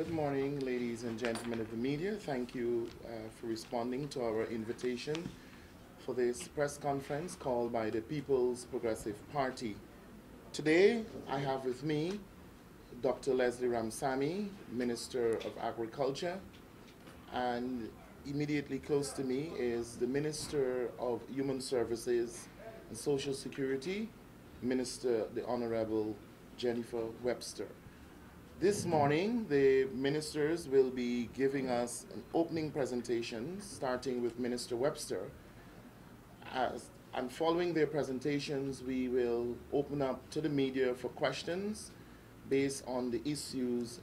Good morning, ladies and gentlemen of the media. Thank you for responding to our invitation for this press conference called by the People's Progressive Party. Today, I have with me Dr. Leslie Ramsamy, Minister of Agriculture, and immediately close to me is the Minister of Human Services and Social Security, Minister the Honorable Jennifer Webster. This morning, the ministers will be giving us an opening presentation, starting with Minister Webster. And following their presentations, we will open up to the media for questions based on the issues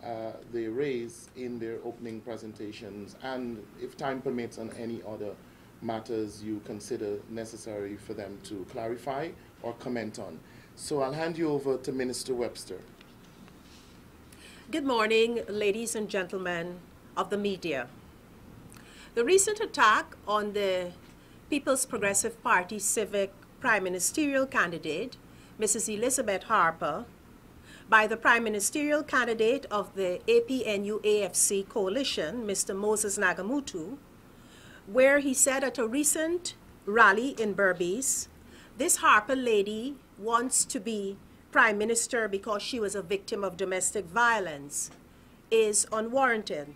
they raise in their opening presentations, and if time permits, on any other matters you consider necessary for them to clarify or comment on. So I'll hand you over to Minister Webster. Good morning, ladies and gentlemen of the media. The recent attack on the People's Progressive Party civic prime ministerial candidate, Mrs. Elizabeth Harper, by the prime ministerial candidate of the APNU-AFC coalition, Mr. Moses Nagamutu, where he said at a recent rally in Berbice, this Harper lady wants to be Prime Minister because she was a victim of domestic violence, is unwarranted.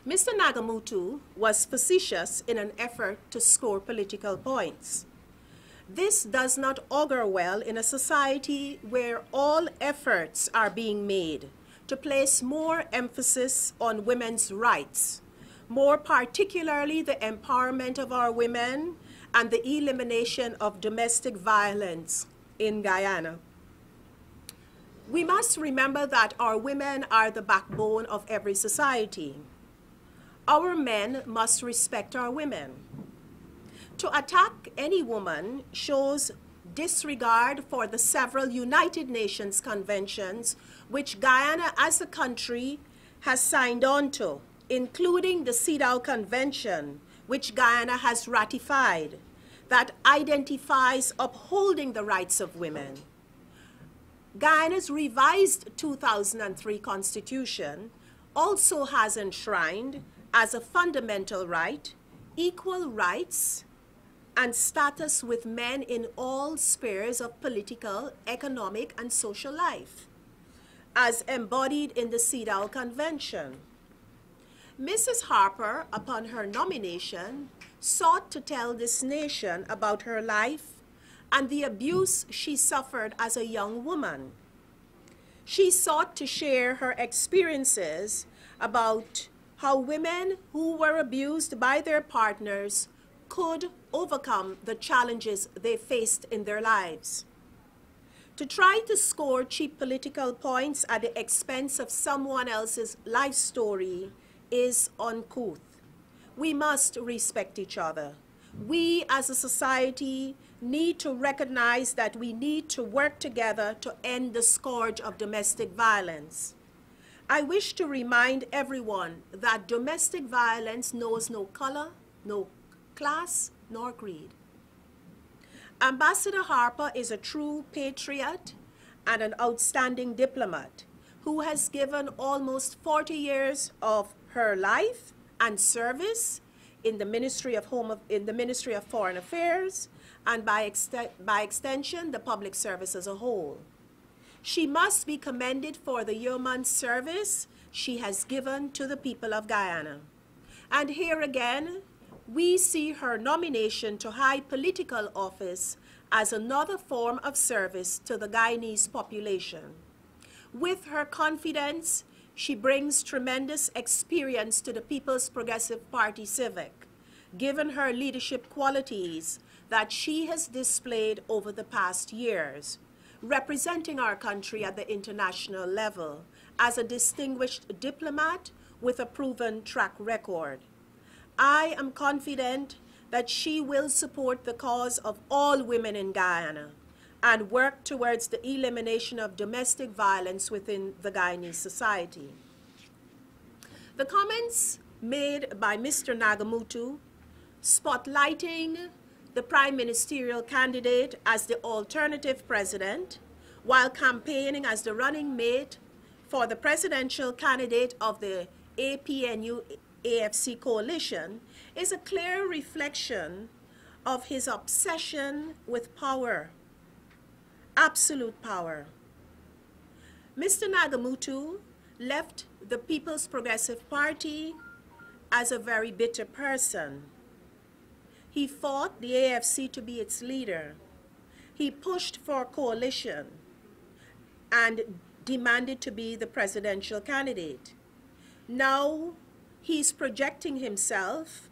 Mr. Nagamutu was facetious in an effort to score political points. This does not augur well in a society where all efforts are being made to place more emphasis on women's rights, more particularly the empowerment of our women and the elimination of domestic violence in Guyana. We must remember that our women are the backbone of every society. Our men must respect our women. To attack any woman shows disregard for the several United Nations conventions which Guyana as a country has signed on to, including the CEDAW Convention, which Guyana has ratified, that identifies upholding the rights of women. Guyana's revised 2003 Constitution also has enshrined as a fundamental right equal rights and status with men in all spheres of political, economic, and social life, as embodied in the CEDAW Convention. Mrs. Harper, upon her nomination, sought to tell this nation about her life and the abuse she suffered as a young woman. She sought to share her experiences about how women who were abused by their partners could overcome the challenges they faced in their lives. To try to score cheap political points at the expense of someone else's life story is uncouth. We must respect each other. We as a society need to recognize that we need to work together to end the scourge of domestic violence. I wish to remind everyone that domestic violence knows no color, no class, nor creed. Ambassador Harper is a true patriot and an outstanding diplomat who has given almost 40 years of her life and service in the Ministry of Foreign Affairs, and by extension, the public service as a whole. She must be commended for the yeoman's service she has given to the people of Guyana. And here again, we see her nomination to high political office as another form of service to the Guyanese population. With her confidence, she brings tremendous experience to the People's Progressive Party civic, given her leadership qualities that she has displayed over the past years, representing our country at the international level as a distinguished diplomat with a proven track record. I am confident that she will support the cause of all women in Guyana and work towards the elimination of domestic violence within the Guyanese society. The comments made by Mr. Nagamutu, spotlighting the prime ministerial candidate as the alternative president while campaigning as the running mate for the presidential candidate of the APNU-AFC coalition is a clear reflection of his obsession with power, absolute power. Mr. Nagamutu left the People's Progressive Party as a very bitter person. He fought the AFC to be its leader. He pushed for coalition and demanded to be the presidential candidate. Now he's projecting himself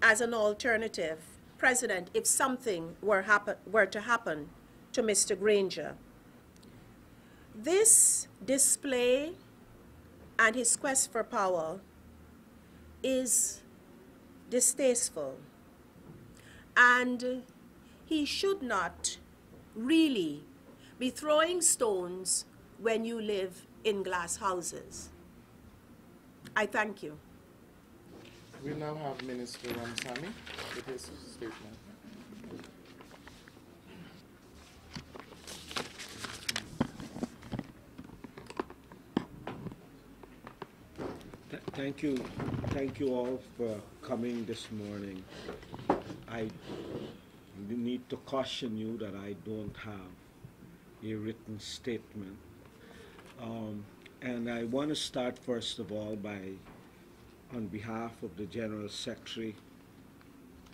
as an alternative president if something were to happen to Mr. Granger. This display and his quest for power is distasteful, and he should not really be throwing stones when you live in glass houses. I thank you. We now have Minister Ramsamy with his statement. Thank you all for coming this morning. I need to caution you that I don't have a written statement. And I want to start first of all by, on behalf of the General Secretary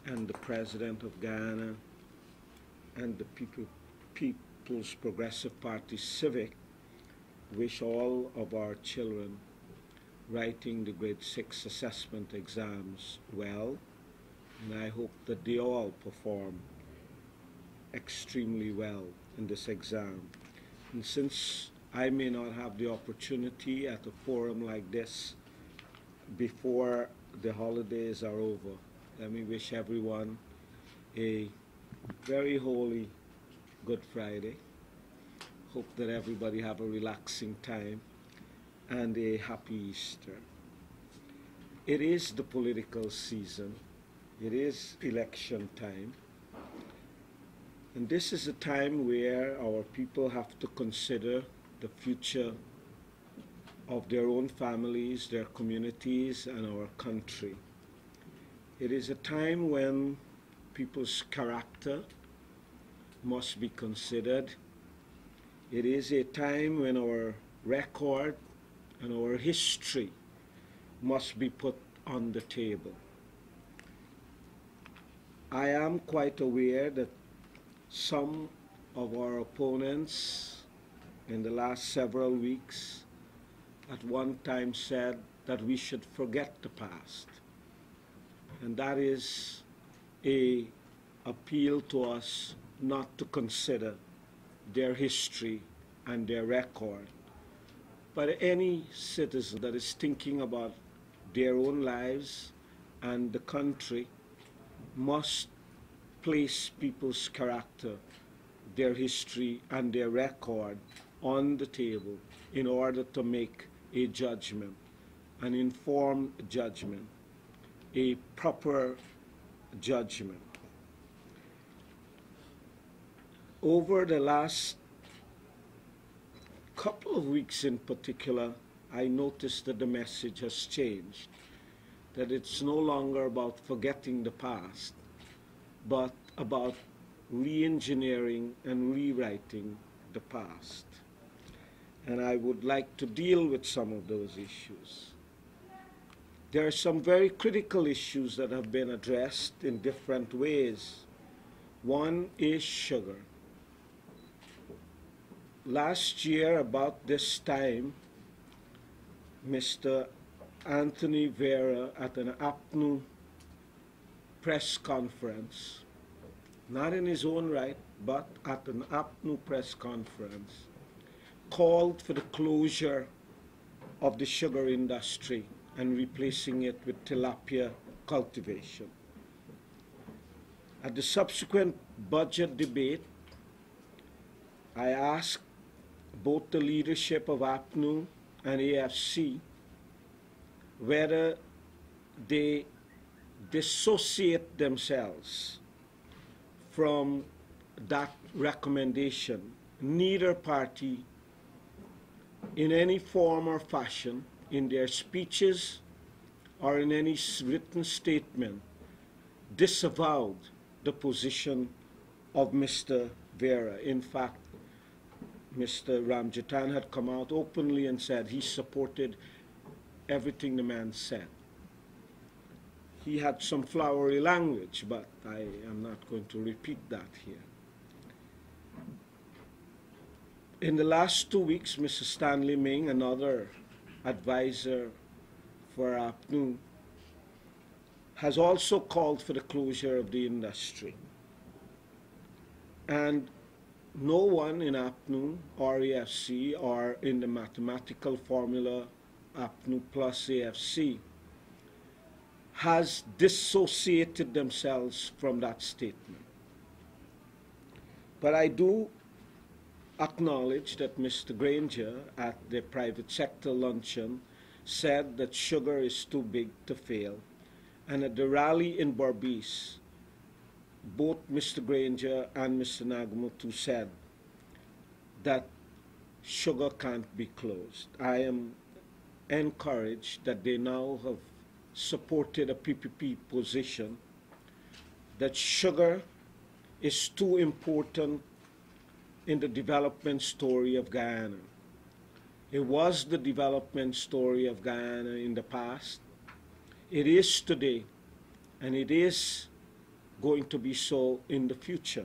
and the President of Guyana and the People's Progressive Party Civic, wish all of our children writing the grade 6 assessment exams well, and I hope that they all perform extremely well in this exam. And since I may not have the opportunity at a forum like this before the holidays are over, let me wish everyone a very holy Good Friday. Hope that everybody have a relaxing time and a happy Easter. It is the political season. It is election time. And this is a time where our people have to consider the future of their own families, their communities, and our country. It is a time when people's character must be considered. It is a time when our record and our history must be put on the table. I am quite aware that some of our opponents in the last several weeks at one time said that we should forget the past. And that is an appeal to us not to consider their history and their record. But any citizen that is thinking about their own lives and the country must place people's character, their history, and their record on the table in order to make a judgment, an informed judgment, a proper judgment. Over the last couple of weeks in particular, I noticed that the message has changed, that it's no longer about forgetting the past, but about re-engineering and rewriting the past. And I would like to deal with some of those issues. There are some very critical issues that have been addressed in different ways. One is sugar. Last year, about this time, Mr. Anthony Vera, at an APNU press conference, not in his own right, but at an APNU press conference, called for the closure of the sugar industry and replacing it with tilapia cultivation. At the subsequent budget debate, I asked both the leadership of APNU and AFC whether they dissociate themselves from that recommendation. Neither party in any form or fashion, in their speeches or in any written statement, disavowed the position of Mr. Vera. In fact, Mr. Ramjatan had come out openly and said he supported everything the man said. He had some flowery language, but I am not going to repeat that here. In the last 2 weeks, Mr. Stanley Ming, another advisor for APNU, has also called for the closure of the industry. And no one in APNU or AFC or in the mathematical formula APNU plus AFC has dissociated themselves from that statement. But I do acknowledge that Mr. Granger at the private sector luncheon said that sugar is too big to fail. And at the rally in Berbice, both Mr. Granger and Mr. Nagamutu said that sugar can't be closed. I am encouraged that they now have supported a PPP position that sugar is too important in the development story of Guyana. It was the development story of Guyana in the past. It is today, and it is going to be so in the future.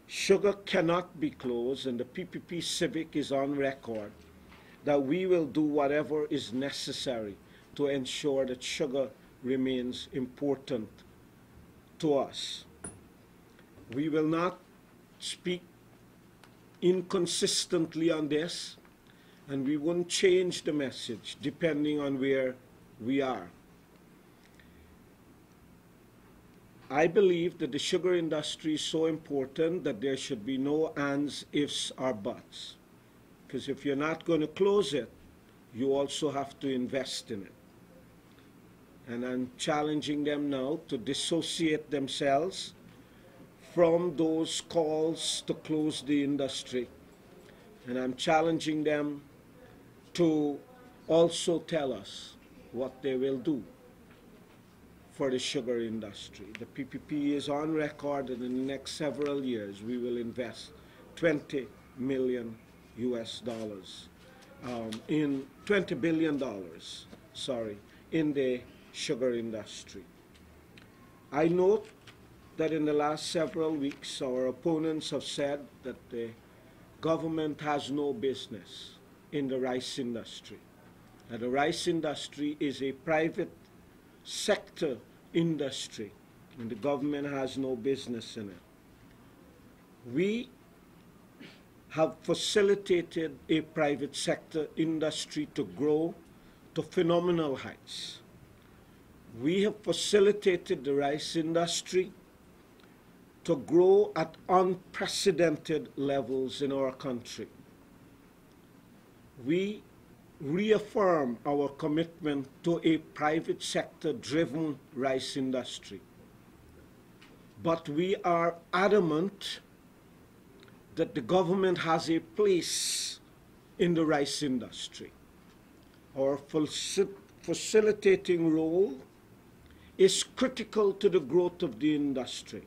Sugar cannot be closed, and the PPP Civic is on record that we will do whatever is necessary to ensure that sugar remains important to us. We will not speak inconsistently on this, and we won't change the message depending on where we are. I believe that the sugar industry is so important that there should be no ands, ifs, or buts. Because if you're not going to close it, you also have to invest in it. And I'm challenging them now to dissociate themselves from those calls to close the industry. And I'm challenging them to also tell us what they will do for the sugar industry. The PPP is on record that in the next several years we will invest $20 million in $20 billion, in the sugar industry. I note that in the last several weeks our opponents have said that the government has no business in the rice industry. That the rice industry is a private sector industry and the government has no business in it. We have facilitated a private sector industry to grow to phenomenal heights. We have facilitated the rice industry to grow at unprecedented levels in our country. We reaffirm our commitment to a private sector driven rice industry. But we are adamant that the government has a place in the rice industry. Our facilitating role is critical to the growth of the industry,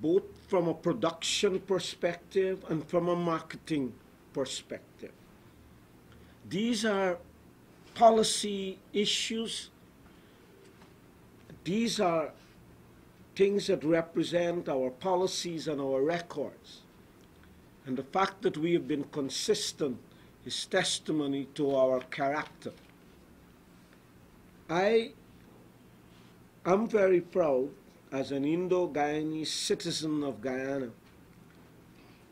both from a production perspective and from a marketing perspective. These are policy issues. These are things that represent our policies and our records. And the fact that we have been consistent is testimony to our character. I am very proud as an Indo-Guyanese citizen of Guyana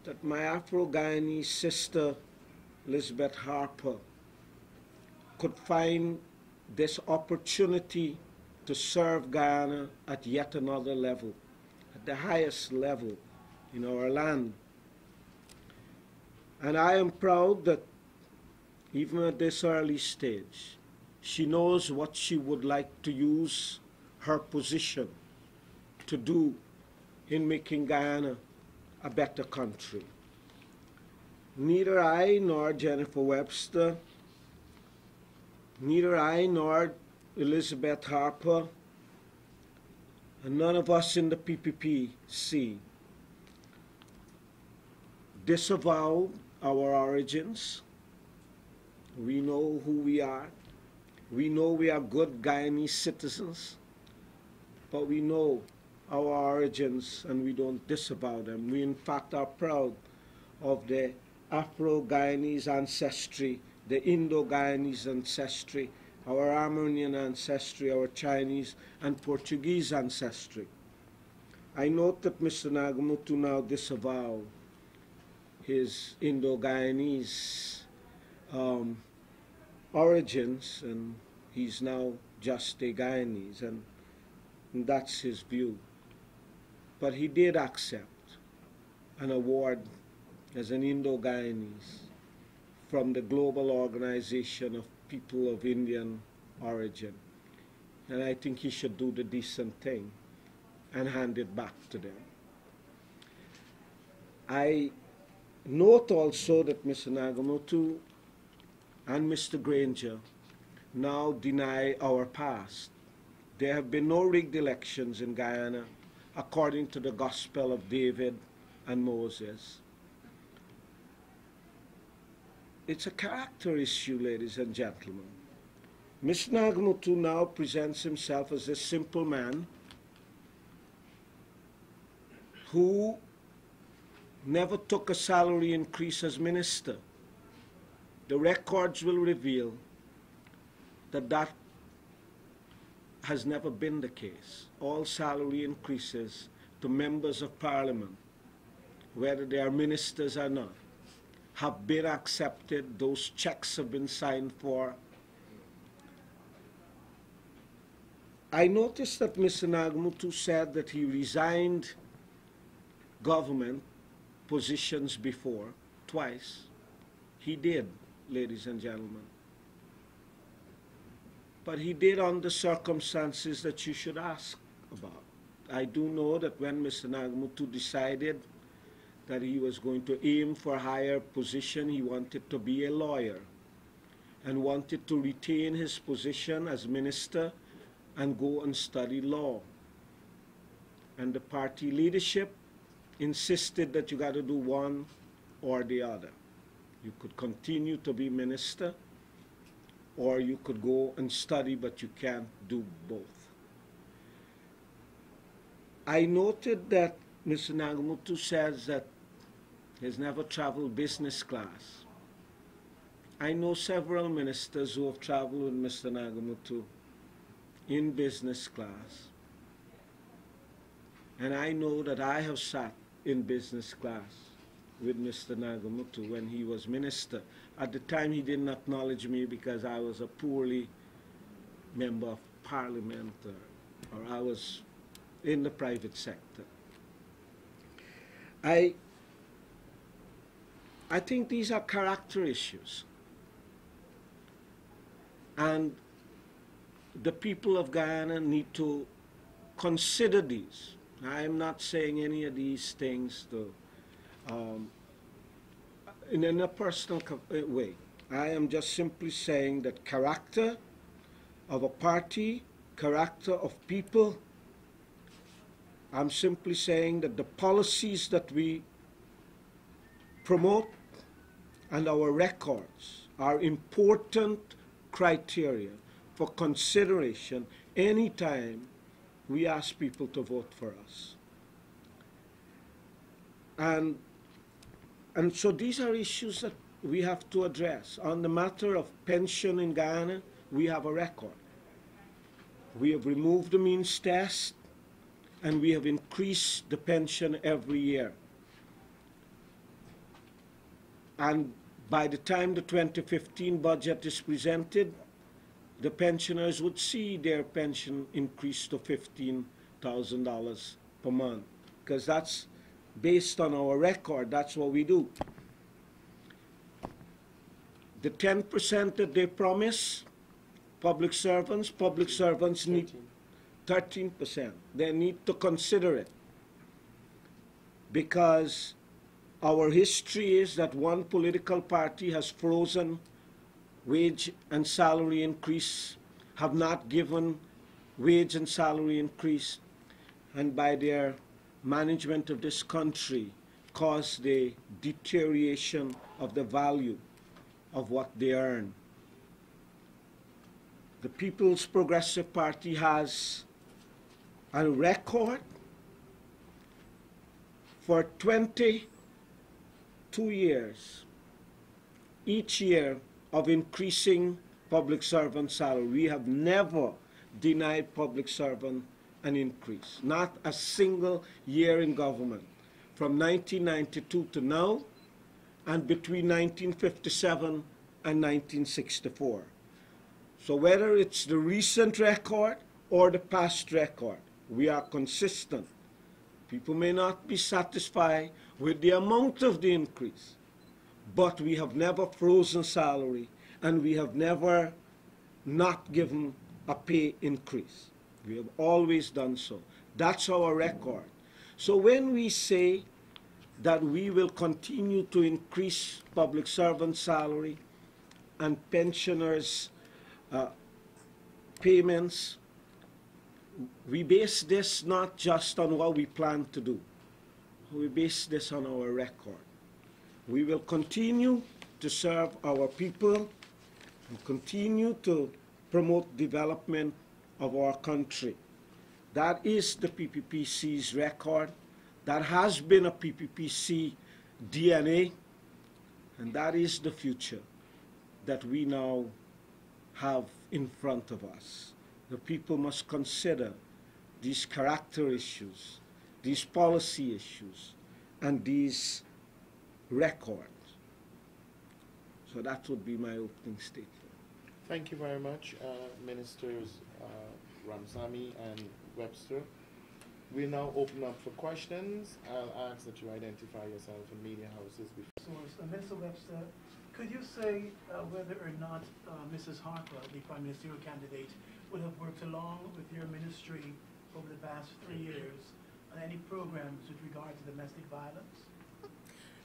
that my Afro-Guyanese sister Elizabeth Harper could find this opportunity to serve Guyana at yet another level, at the highest level in our land. And I am proud that even at this early stage, she knows what she would like to use her position to do in making Guyana a better country. neither I nor Jennifer Webster, neither I nor Elizabeth Harper, and none of us in the PPPC disavow our origins. We know who we are. We know we are good Guyanese citizens, but we know our origins and we don't disavow them. We in fact are proud of the Afro-Guyanese ancestry, the Indo-Guyanese ancestry, our Armenian ancestry, our Chinese and Portuguese ancestry. I note that Mr. Nagamutu now disavow his Indo-Guyanese origins, and he's now just a Guyanese, and that's his view. But he did accept an award as an Indo-Guyanese from the Global Organization of People of Indian Origin. And I think he should do the decent thing and hand it back to them. I note also that Mr. Nagamutu and Mr. Granger now deny our past. There have been no rigged elections in Guyana according to the gospel of David and Moses. It's a character issue, ladies and gentlemen. Mr. Nagamutu now presents himself as a simple man who never took a salary increase as minister. The records will reveal that that has never been the case. All salary increases to members of parliament, whether they are ministers or not, have been accepted. Those checks have been signed for. I noticed that Mr. Nagamutu said that he resigned government positions before, twice. He did, ladies and gentlemen. But he did under circumstances that you should ask about. I do know that when Mr. Nagamutu decided that he was going to aim for a higher position, he wanted to be a lawyer and wanted to retain his position as minister and go and study law. And the party leadership insisted that you got to do one or the other. You could continue to be minister, or you could go and study, but you can't do both. I noted that Mr. Nagamutu says that he's never traveled business class. I know several ministers who have traveled with Mr. Nagamutu in business class. And I know that I have sat in business class with Mr. Nagamutu when he was minister. At the time, he didn't acknowledge me because I was a poorly member of parliament, or I was in the private sector. I think these are character issues. And the people of Guyana need to consider these. I am not saying any of these things to, in a personal way. I am just simply saying that character of a party, character of people, I'm simply saying that the policies that we promote and our records are important criteria for consideration anytime we ask people to vote for us. And so these are issues that we have to address. On the matter of pension in Guyana, we have a record. We have removed the means test, and we have increased the pension every year. And by the time the 2015 budget is presented, the pensioners would see their pension increase to $15,000 per month, because that's based on our record. That's what we do. The 10% that they promise public servants need 13%. They need to consider it, because Our history is that one political party has frozen wage and salary increase, have not given wage and salary increase, and by their management of this country caused the deterioration of the value of what they earn. The People's Progressive Party has a record for 22 years, each year, of increasing public servant salary. We have never denied public servant an increase, not a single year in government, from 1992 to now, and between 1957 and 1964. So whether it's the recent record or the past record, we are consistent. People may not be satisfied with the amount of the increase, but we have never frozen salary, and we have never not given a pay increase. We have always done so. That's our record. So when we say that we will continue to increase public servant salary and pensioners' payments, we base this not just on what we plan to do. We base this on our record. We will continue to serve our people and continue to promote development of our country. That is the PPPC's record. That has been a PPPC DNA, and that is the future that we now have in front of us. The people must consider these character issues, these policy issues, and these records. So that would be my opening statement. Thank you very much, Ministers Ramsamy and Webster. We'll now open up for questions. I'll ask that you identify yourself in media houses before. Minister Webster, could you say whether or not Mrs. Harper, the Prime Ministerial candidate, would have worked along with your ministry over the past 3 years on any programs with regard to domestic violence?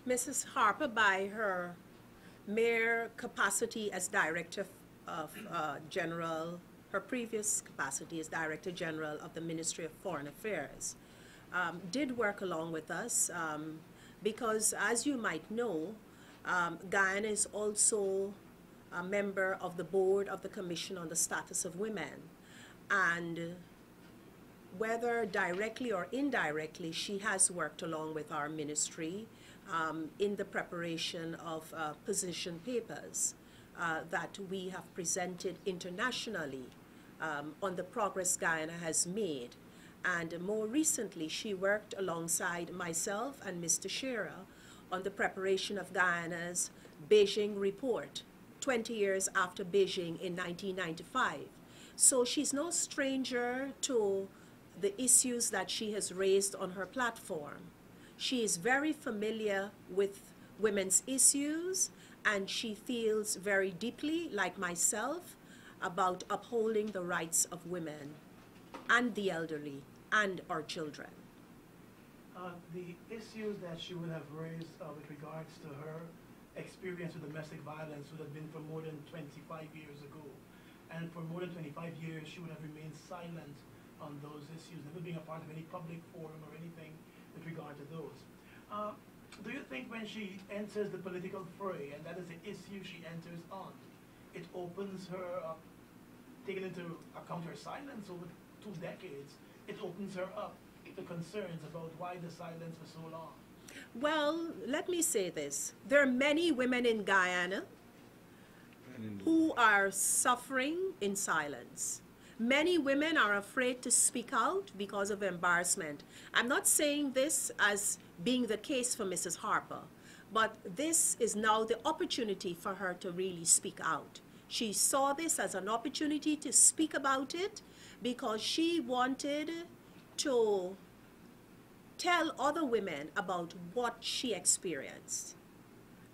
Mrs. Harper, by her mere capacity as Director of her previous capacity as Director General of the Ministry of Foreign Affairs, did work along with us because, as you might know, Guyana is also a member of the board of the Commission on the Status of Women. And whether directly or indirectly, she has worked along with our ministry in the preparation of position papers that we have presented internationally on the progress Guyana has made. And more recently, she worked alongside myself and Mr. Shearer on the preparation of Guyana's Beijing report, 20 years after Beijing in 1995. So she's no stranger to the issues that she has raised on her platform. She is very familiar with women's issues, and she feels very deeply, like myself, about upholding the rights of women and the elderly and our children. The issues that she would have raised with regards to her experience with domestic violence would have been for more than 25 years ago. And for more than 25 years, she would have remained silent on those issues, never being a part of any public forum or anything with regard to those. Do you think when she enters the political fray, and that is the issue she enters on, it opens her up, taking into account her silence over 2 decades, it opens her up to concerns about why the silence for so long? Well, let me say this. There are many women in Guyana who are suffering in silence. Many women are afraid to speak out because of embarrassment. I'm not saying this as being the case for Mrs. Harper, but this is now the opportunity for her to really speak out. She saw this as an opportunity to speak about it because she wanted to tell other women about what she experienced.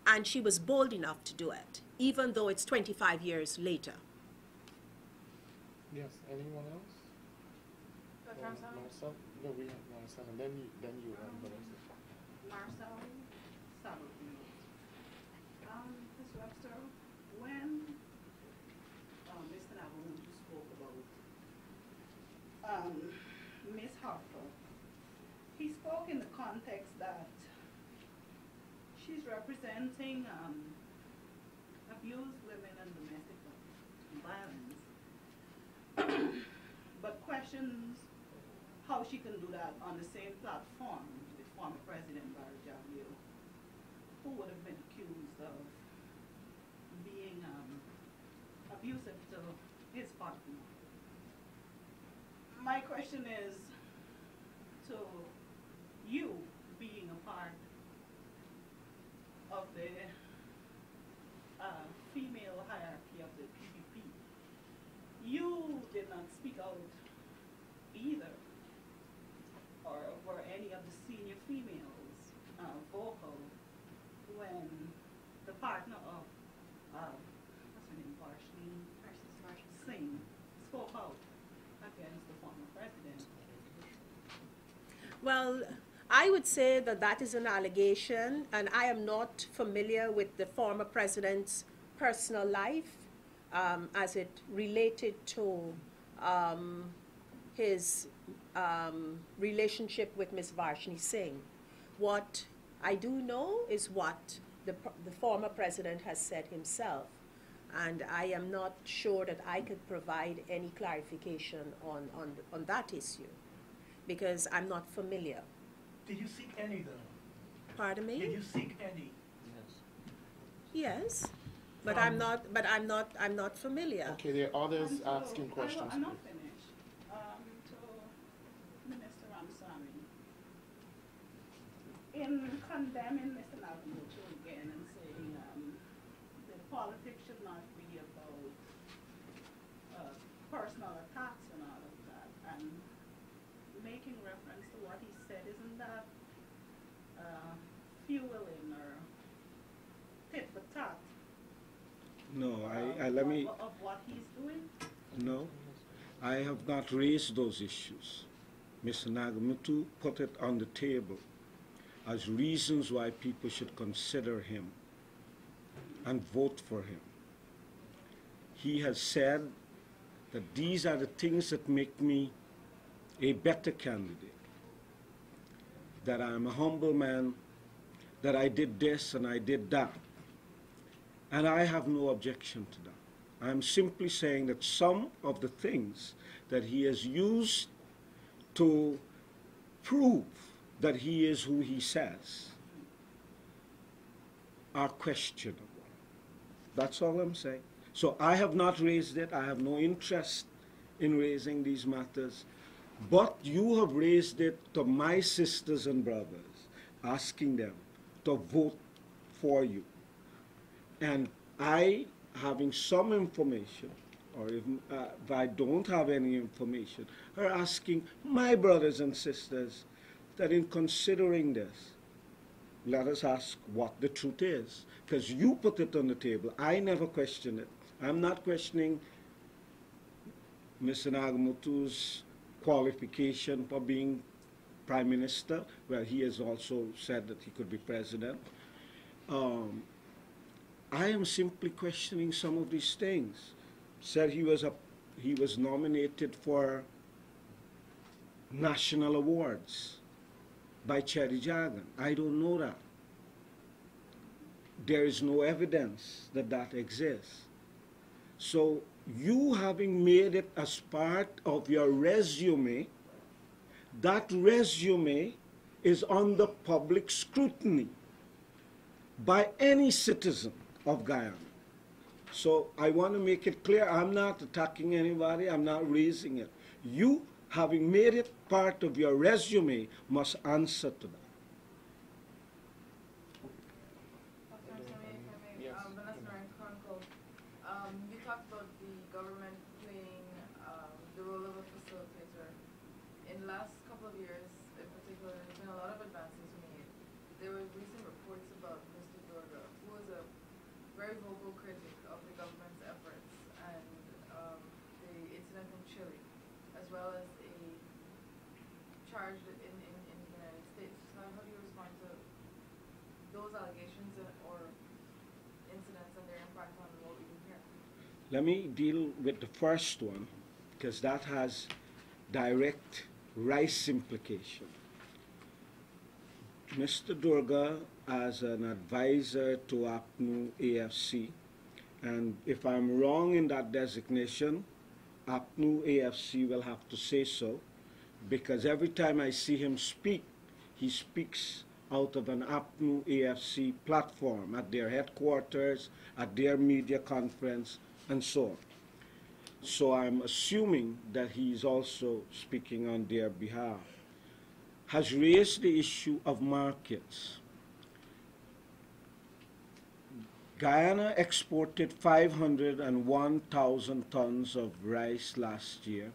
And she was bold enough to do it, even though it's 25 years later. Yes, anyone else? Marcel? Marcel? No, we have Marcel, and then you have Vanessa. Marcel, context that she's representing abused women and domestic violence, but questions how she can do that on the same platform with former President Barry Javier, who would have been accused of being abusive to his partner. My question is to you, being a part of the female hierarchy of the PPP, you did not speak out either, or were any of the senior females vocal when the partner of, what's her name, Varshney Singh spoke out against the former president? Well, I would say that that is an allegation, and I am not familiar with the former president's personal life as it related to his relationship with Ms. Varshney Singh. What I do know is what the former president has said himself, and I am not sure that I could provide any clarification on that issue, because I'm not familiar. Did you seek any though? Pardon me? Did you seek any? Yes, but I'm not familiar. Okay, there are others And so asking questions. I'm not finished. To Minister Ramsamy, in condemning Mr. Nagamutu again and saying that politics should not be about personal attacks and all of that, and making reference to what he said, isn't that fueling or tit for tat? No, let me, of what he's doing? no, I have not raised those issues. Mr. Nagamutu put it on the table as reasons why people should consider him and vote for him. He has said that these are the things that make me a better candidate, that I'm a humble man, that I did this and I did that. And I have no objection to that. I'm simply saying that some of the things that he has used to prove that he is who he says are questionable. That's all I'm saying. So I have not raised it. I have no interest in raising these matters. But you have raised it to my sisters and brothers, asking them to vote for you. And I, having some information, or if I don't have any information, are asking my brothers and sisters that in considering this, let us ask what the truth is. Because you put it on the table. I never question it. I'm not questioning Mr. Nagamutu's qualification for being Prime Minister. Well, he has also said that he could be President. I am simply questioning some of these things. Said he was nominated for national awards by Cherry Jagan. I don't know that. There is no evidence that that exists. So you having made it as part of your resume, that resume is under public scrutiny by any citizen of Guyana. So I want to make it clear, I'm not attacking anybody, I'm not raising it. You, having made it part of your resume, must answer to that. Yes. Vanessa Naran Chronicle, you talked about the government playing the role of a facilitator. In the last couple of years, in particular, there's been a lot of advances made. There were recent reports about Mr. Durga, who was a very vocal critic of the government's efforts and the incident in Chile, as well as a charge in the United States. So how do you respond to those allegations or incidents and their impact on what we do here? Let me deal with the first one, because that has direct rice implication. Mr. Durga as an advisor to APNU AFC, and if I'm wrong in that designation, APNU AFC will have to say so, because every time I see him speak, he speaks out of an APNU AFC platform at their headquarters, at their media conference, and so on. So I'm assuming that he's also speaking on their behalf. Has raised the issue of markets. Guyana exported 501,000 tons of rice last year.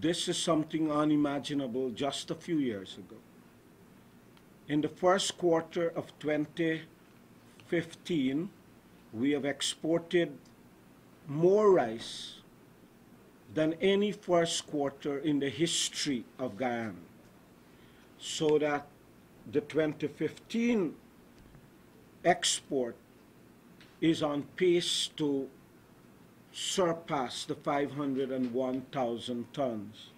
This is something unimaginable just a few years ago. In the first quarter of 2015, we have exported more rice than any first quarter in the history of Guyana. So that the 2015 export is on pace to surpass the 501,000 tons.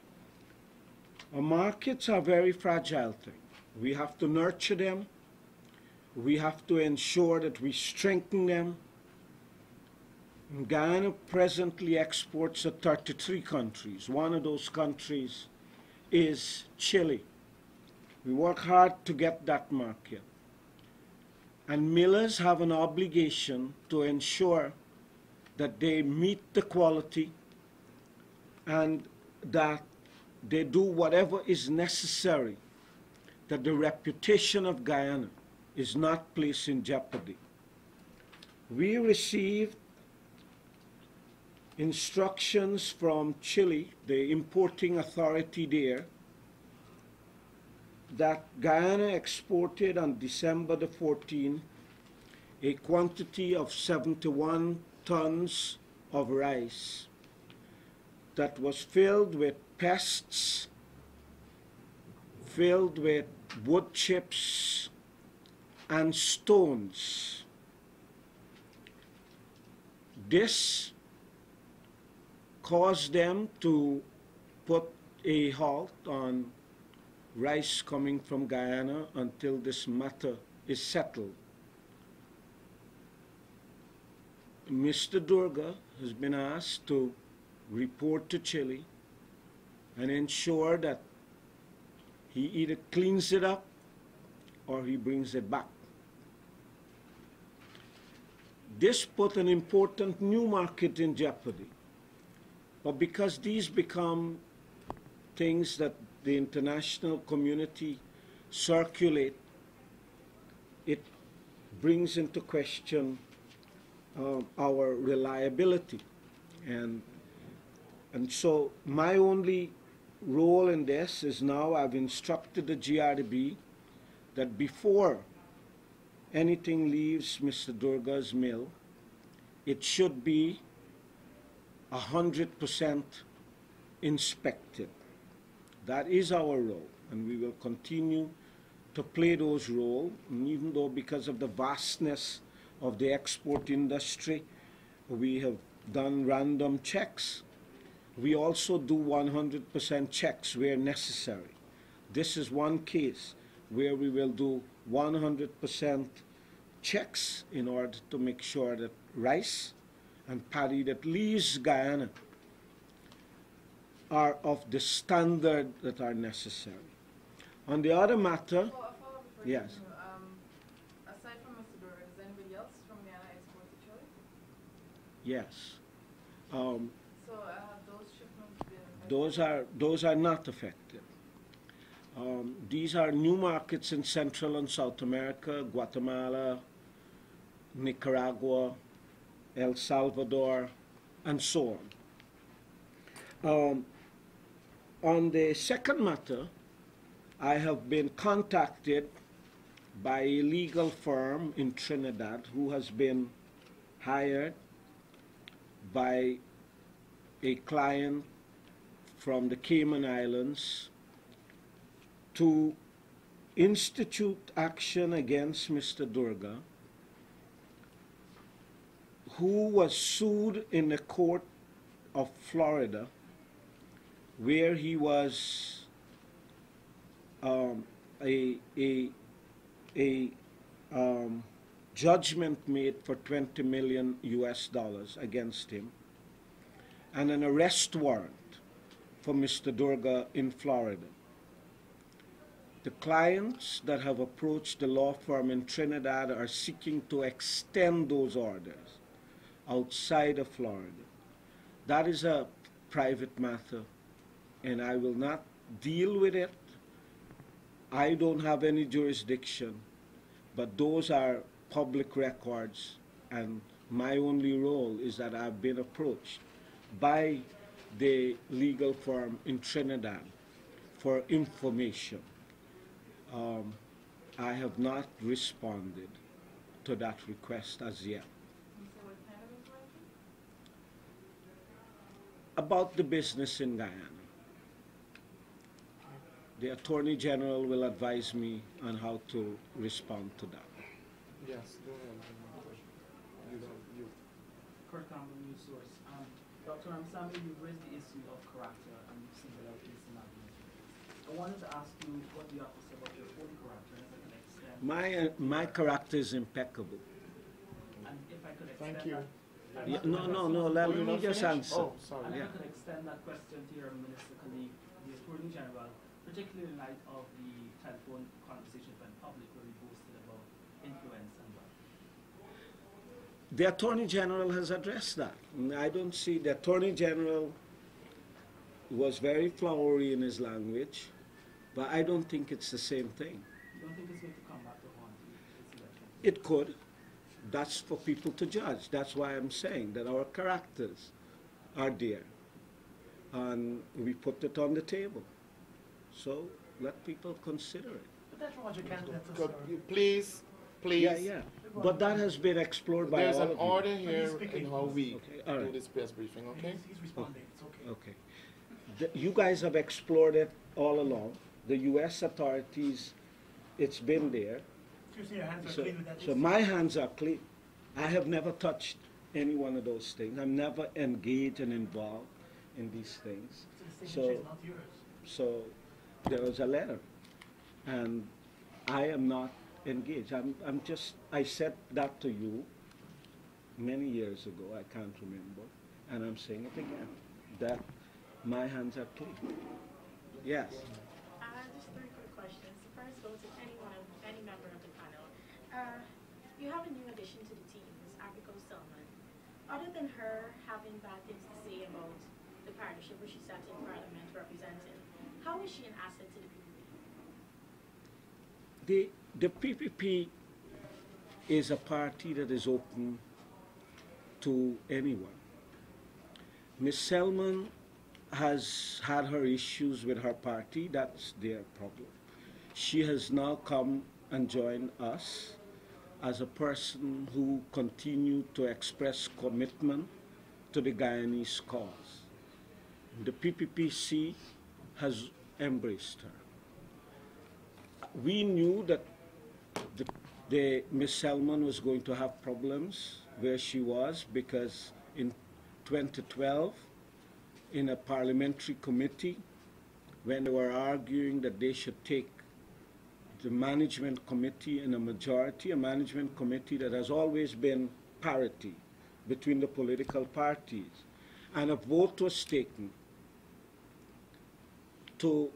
Our markets are very fragile things. We have to nurture them. We have to ensure that we strengthen them. Guyana presently exports to 33 countries. One of those countries is Chile. We work hard to get that market. And millers have an obligation to ensure that they meet the quality and that they do whatever is necessary, that the reputation of Guyana is not placed in jeopardy. We received instructions from Chile, the importing authority there, that Guyana exported on December the 14th a quantity of 71 tons of rice that was filled with pests, filled with wood chips and stones. This caused them to put a halt on rice coming from Guyana until this matter is settled. Mr. Durga has been asked to report to Chile and ensure that he either cleans it up or he brings it back. This put an important new market in jeopardy. But because these become things that the international community circulate, it brings into question our reliability. And so my only role in this is now I've instructed the GRDB that before anything leaves Mr. Durga's mill, it should be 100% inspected. That is our role, and we will continue to play those roles, and even though because of the vastness of the export industry, we have done random checks. We also do 100% checks where necessary. This is one case where we will do 100% checks in order to make sure that rice and paddy that leaves Guyana are of the standard that are necessary. On the other matter, yes. Aside from Mr. Durga, does anybody else from Guyana export to Chile? Yes. So have those shipments been affected? Those are not affected. These are new markets in Central and South America, Guatemala, Nicaragua, El Salvador, and so on. On the second matter, I have been contacted by a legal firm in Trinidad who has been hired by a client from the Cayman Islands to institute action against Mr. Durga, who was sued in the court of Florida, where he was a judgment made for 20 million US dollars against him and an arrest warrant for Mr. Durga in Florida. The clients that have approached the law firm in Trinidad are seeking to extend those orders outside of Florida. That is a private matter, and I will not deal with it. I don't have any jurisdiction, but those are public records, and my only role is that I've been approached by the legal firm in Trinidad for information. I have not responded to that request as yet. About the business in Guyana. The Attorney General will advise me on how to respond to that. Yes, go ahead. Kurt Campbell, News Source. Dr. Ramsamy, you raised the issue of character and you've singled out this in argument. I wanted to ask you what you have to say about your own character and if I could extend. My character is impeccable. And if I could extend Thank you. that. Yeah, no, let me just answer. Oh, sorry. And if Yeah. I could extend that question to your minister colleague, the Attorney General, particularly in light of the telephone conversations went public where he boasted about influence and wealth. The Attorney General has addressed that. I don't see, the Attorney General was very flowery in his language, but I don't think it's the same thing. You don't think it's going to come back to haunt you, this election? It could. That's for people to judge. That's why I'm saying that our characters are there. And we put it on the table. So let people consider it. But that's Roger Cantlett, Could sir. you please. Yeah. But that has been explored by There's all an of you. order here speaking. in how we Okay, all do right. this press briefing, okay? He's responding, it's okay. Okay. You guys have explored it all along. The U.S. authorities, it's been there. Seriously, your hands are So, clean with that so issue? my hands are clean. I have never touched any one of those things. I'm never engaged and involved in these things. The So, signature is not yours. so there was a letter, and I am not engaged. I said that to you many years ago. I can't remember, and I'm saying it again. That my hands are clean. Yes. Just three quick questions. The first goes to any member of the panel. You have a new addition to the team, Ms. Abigail Stillman. Other than her having bad things to say about the partnership which she sat in Parliament representing, how is she an asset to the PPP? The PPP is a party that is open to anyone. Ms. Selman has had her issues with her party. That's their problem. She has now come and joined us as a person who continued to express commitment to the Guyanese cause. The PPPC has embraced her. We knew that the Ms. Selman was going to have problems where she was because in 2012, in a parliamentary committee, when they were arguing that they should take the management committee in a majority, a management committee that has always been parity between the political parties, and a vote was taken to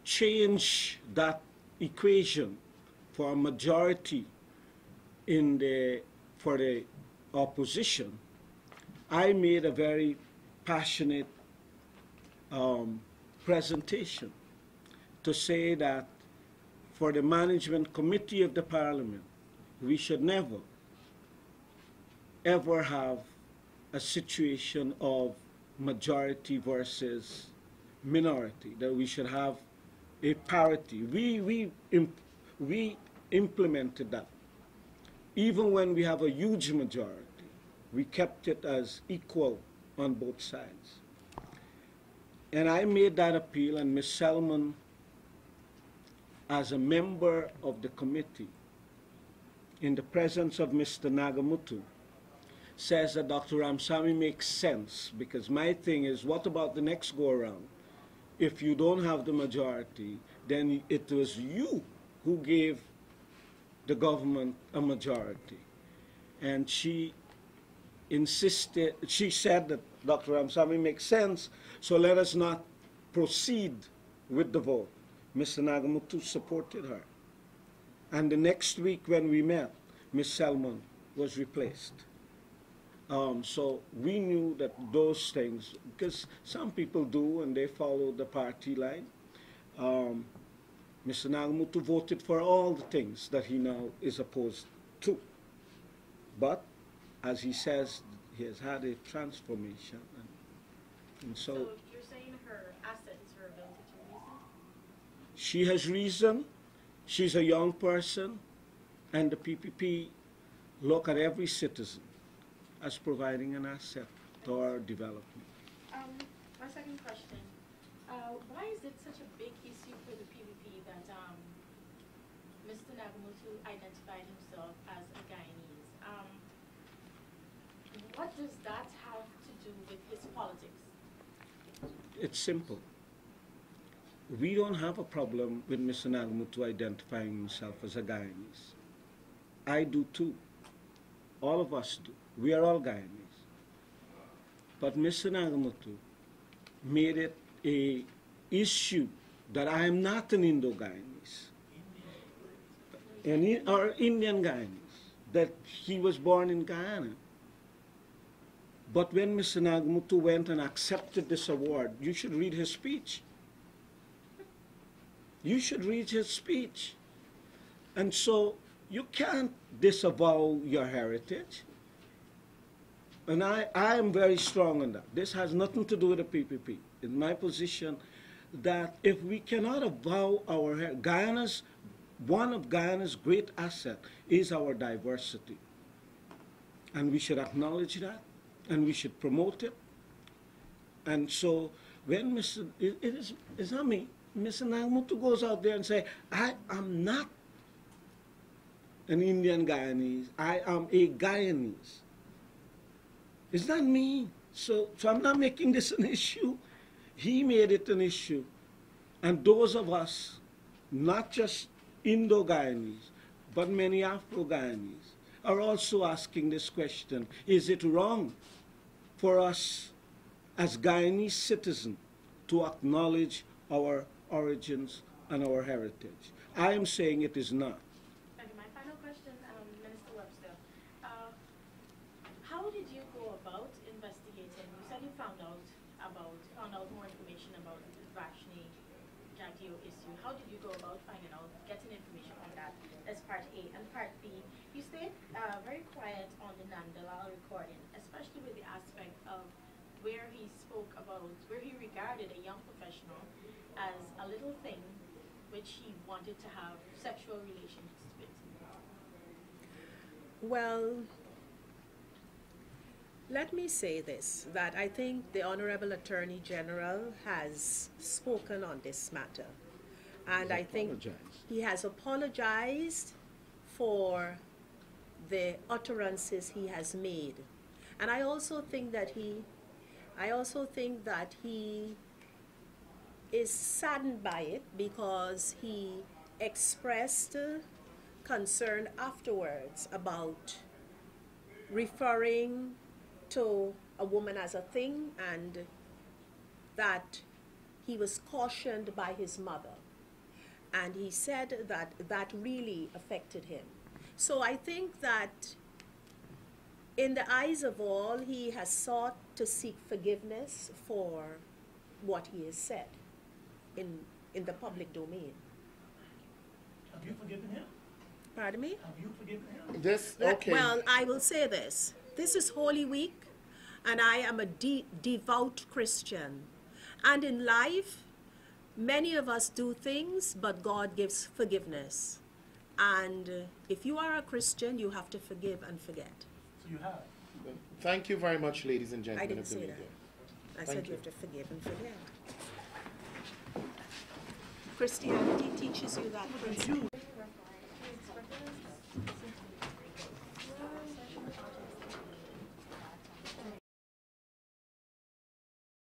change that equation for a majority for the opposition. I made a very passionate presentation to say that for the management committee of the parliament, we should never, ever have a situation of majority versus minority, that we should have a parity. We implemented that. Even when we have a huge majority, we kept it as equal on both sides. And I made that appeal, and Ms. Selman, as a member of the committee, in the presence of Mr. Nagamutu, says that Dr. Ramsamy makes sense, because my thing is, what about the next go-around? if you don't have the majority, then it was you who gave the government a majority. And she insisted, she said that Dr. Ramsamy makes sense, so let us not proceed with the vote. Mr. Nagamutu supported her. And the next week when we met, Ms. Selman was replaced. So we knew that those things, because some people do and they follow the party line. Mr. Nagamutu voted for all the things that he now is opposed to. But, as he says, he has had a transformation. And so you're saying her asset is her ability to reason? she has reason, she's a young person, and the PPP look at every citizen as providing an asset to our development. My second question, why is it such a big issue for the PPP that Mr. Nagamutu identified himself as a Guyanese? What does that have to do with his politics? It's simple. We don't have a problem with Mr. Nagamutu identifying himself as a Guyanese. I do too. All of us do. We are all Guyanese. But Mr. Nagamutu made it a issue that I am not an Indo-Guyanese, or Indian Guyanese, that he was born in Guyana. But when Mr. Nagamutu went and accepted this award, you should read his speech. You should read his speech. And so you can't disavow your heritage. And I am very strong on that. This has nothing to do with the PPP. In my position, that if we cannot avow our heritage, one of Guyana's great assets is our diversity. And we should acknowledge that, and we should promote it. And so when it's not me, Mr. Nagamutu goes out there and say, I am not an Indian Guyanese, I am a Guyanese. It's not me. So I'm not making this an issue. He made it an issue. And those of us, not just Indo-Guyanese, but many Afro-Guyanese, are also asking this question: is it wrong for us as Guyanese citizens to acknowledge our origins and our heritage? I am saying it is not. Okay, my final question, Minister Webster. How did you go about investigating? You said you found out more information about the Vashni Jagdeo issue. How did you go about finding out, getting information on that? That's part A. And part B, you stayed very quiet on the Nandalal recording, especially with the aspect of where he spoke about, where he regarded a young professional as a little thing which he wanted to have sexual relations with. Well, let me say this, that I think the Honorable Attorney General has spoken on this matter. And I think he has apologized for the utterances he has made. And I also think that he is saddened by it, because he expressed concern afterwards about referring to a woman as a thing, and that he was cautioned by his mother. And he said that that really affected him. So I think that in the eyes of all, he has sought to seek forgiveness for what he has said in the public domain. Have you forgiven him? Pardon me? Have you forgiven him? This, okay. Well, I will say this. This is Holy Week, and I am a devout Christian. And in life, many of us do things, but God gives forgiveness. And if you are a Christian, you have to forgive and forget. So you have. Thank you very much, ladies and I gentlemen didn't of the say media. that. I Thank said you you. have to forgive and forget. Christianity teaches you that principle.